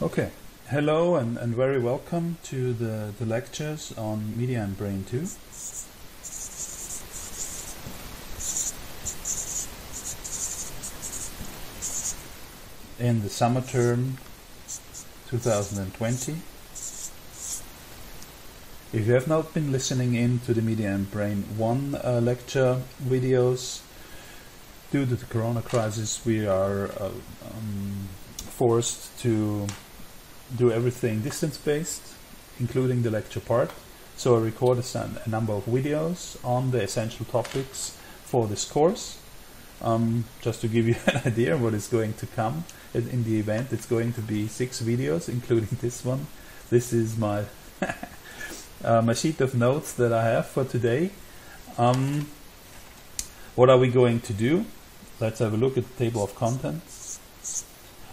Okay, hello and very welcome to the lectures on Media and Brain 2. In the summer term 2020. If you have not been listening in to the Media and Brain 1 lecture videos, due to the corona crisis we are forced to do everything distance-based, including the lecture part. So I recorded a number of videos on the essential topics for this course. Just to give you an idea of what is going to come in the event, it's going to be 6 videos, including this one. This is my my sheet of notes that I have for today. What are we going to do? Let's have a look at the table of contents.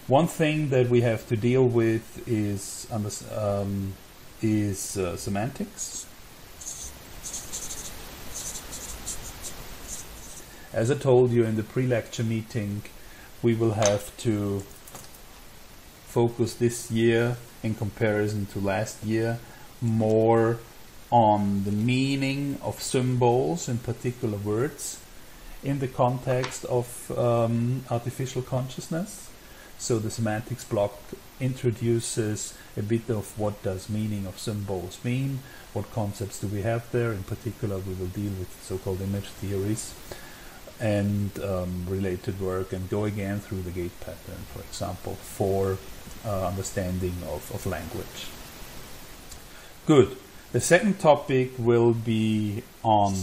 One thing that we have to deal with is semantics. As I told you in the pre-lecture meeting, we will have to focus this year in comparison to last year more on the meaning of symbols, in particular words, in the context of artificial consciousness. So the semantics block introduces a bit of what does meaning of symbols mean, what concepts do we have there. In particular, we will deal with so-called image theories and related work, and go again through the gate pattern, for example, for understanding of language. Good. The second topic will be on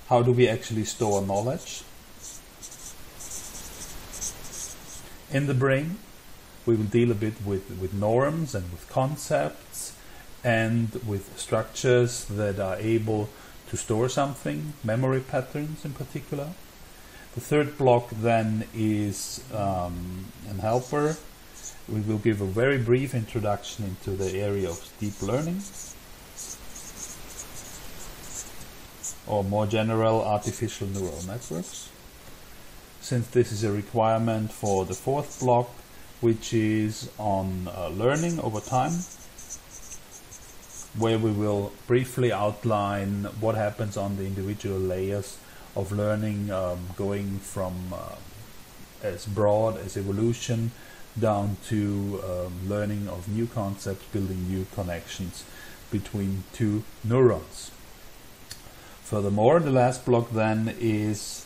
how do we actually store knowledge in the brain. We will deal a bit with norms and with concepts and with structures that are able to store something, memory patterns in particular. The third block then is an helper. We will give a very brief introduction into the area of deep learning, or more general, artificial neural networks. Since this is a requirement for the fourth block, which is on learning over time, where we will briefly outline what happens on the individual layers of learning, going from as broad as evolution down to learning of new concepts, building new connections between two neurons. Furthermore, the last block then is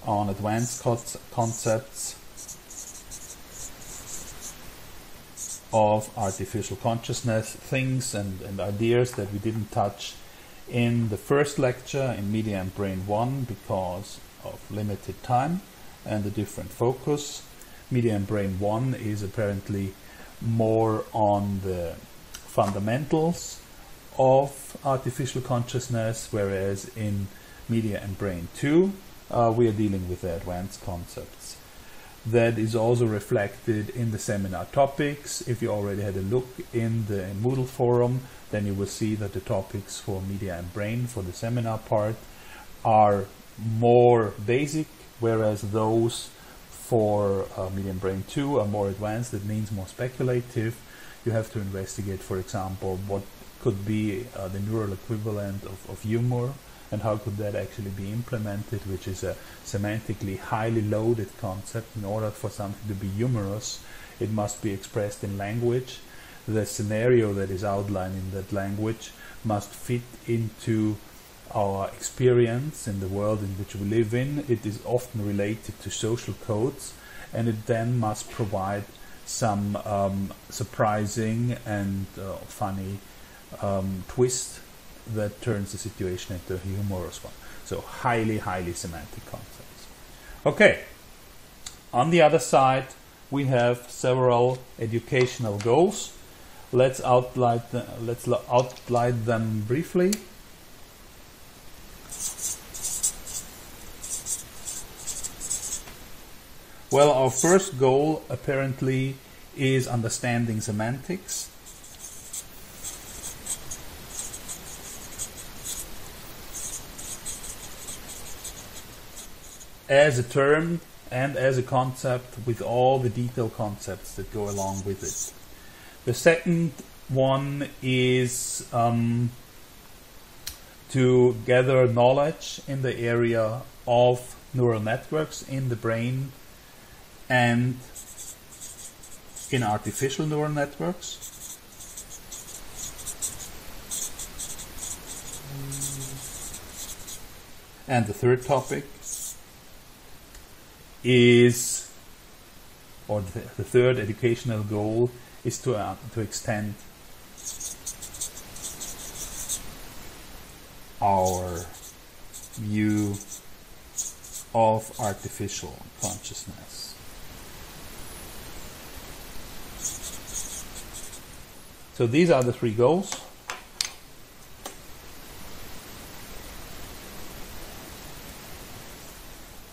on advanced concepts of artificial consciousness, things and ideas that we didn't touch in the first lecture in Media and Brain 1 because of limited time and the different focus. Media and Brain 1 is apparently more on the fundamentals of artificial consciousness, whereas in Media and Brain 2 we are dealing with the advanced concepts. That is also reflected in the seminar topics. If you already had a look in the Moodle forum, then you will see that the topics for Media and Brain for the seminar part are more basic, whereas those for Media and Brain 2 are more advanced. That means more speculative. You have to investigate, for example, what could be the neural equivalent of humor, and how could that actually be implemented, which is a semantically highly loaded concept. In order for something to be humorous, it must be expressed in language. The scenario that is outlined in that language must fit into our experience in the world in which we live in. It is often related to social codes, and it then must provide some surprising and funny twist that turns the situation into a humorous one. So highly semantic concepts. Okay, on the other side we have several educational goals. Let's outline them briefly. Well, our first goal apparently is understanding semantics. As a term and as a concept with all the detailed concepts that go along with it. The second one is to gather knowledge in the area of neural networks in the brain and in artificial neural networks. And the third topic is, or the third educational goal is to extend our view of artificial consciousness. So these are the three goals.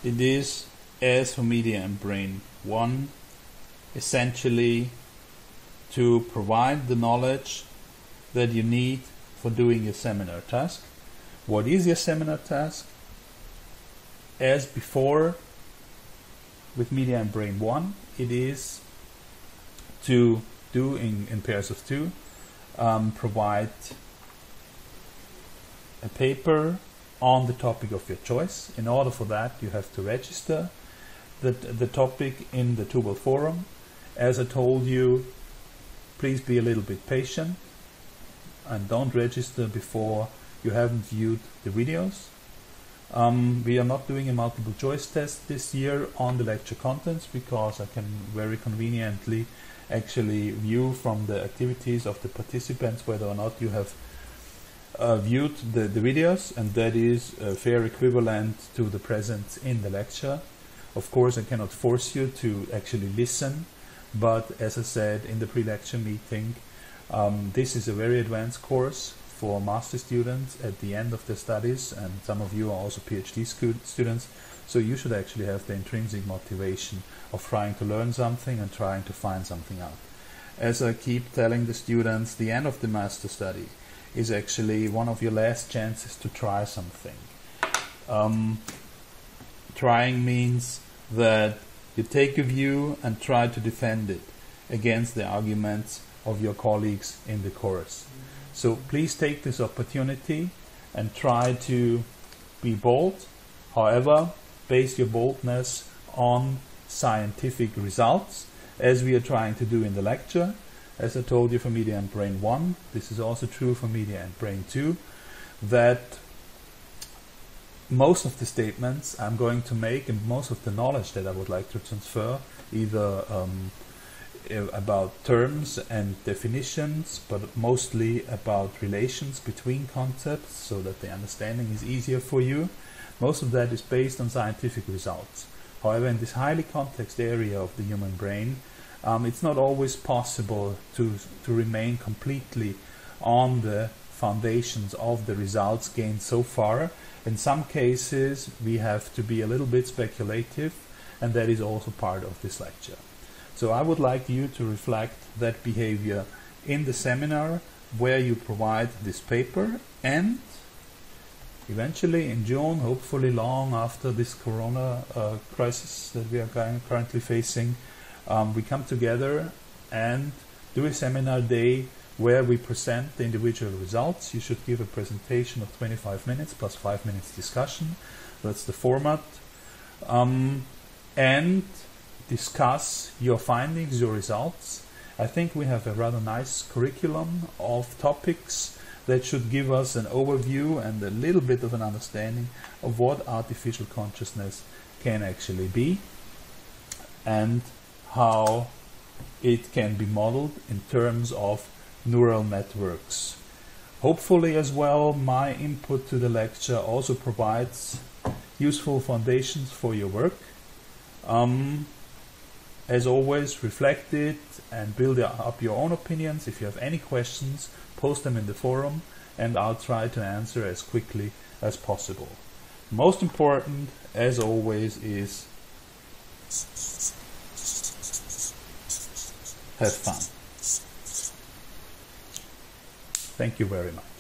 It is, as for Media and Brain 1, essentially to provide the knowledge that you need for doing your seminar task. What is your seminar task? As before, with Media and Brain 1, it is to do in pairs of two, provide a paper on the topic of your choice. In order for that, you have to register the topic in the Tubal forum. As I told you, please be a little bit patient and don't register before you haven't viewed the videos. We are not doing a multiple choice test this year on the lecture contents because I can very conveniently actually view from the activities of the participants whether or not you have viewed the videos, and that is a fair equivalent to the presence in the lecture. Of course, I cannot force you to actually listen, but as I said in the pre-lecture meeting, this is a very advanced course for master students at the end of their studies, and some of you are also PhD students, so you should actually have the intrinsic motivation of trying to learn something and trying to find something out. As I keep telling the students, the end of the master study is actually one of your last chances to try something. Trying means that you take a view and try to defend it against the arguments of your colleagues in the course. So please take this opportunity and try to be bold. However, base your boldness on scientific results, as we are trying to do in the lecture. As I told you for Media and Brain 1, this is also true for Media and Brain 2, that most of the statements I'm going to make and most of the knowledge that I would like to transfer, either about terms and definitions, but mostly about relations between concepts so that the understanding is easier for you, most of that is based on scientific results. However, in this highly complex area of the human brain, it's not always possible to remain completely on the foundations of the results gained so far. In some cases, we have to be a little bit speculative, and that is also part of this lecture. So I would like you to reflect that behavior in the seminar where you provide this paper, and eventually in June, hopefully long after this corona crisis that we are currently facing, we come together and do a seminar day where we present the individual results. You should give a presentation of 25 minutes plus 5 minutes discussion. That's the format. And discuss your findings, your results. I think we have a rather nice curriculum of topics that should give us an overview and a little bit of an understanding of what artificial consciousness can actually be and how it can be modeled in terms of neural networks. Hopefully as well, my input to the lecture also provides useful foundations for your work. As always, reflect it and build up your own opinions. If you have any questions, post them in the forum and I'll try to answer as quickly as possible. Most important, as always, is have fun. Thank you very much.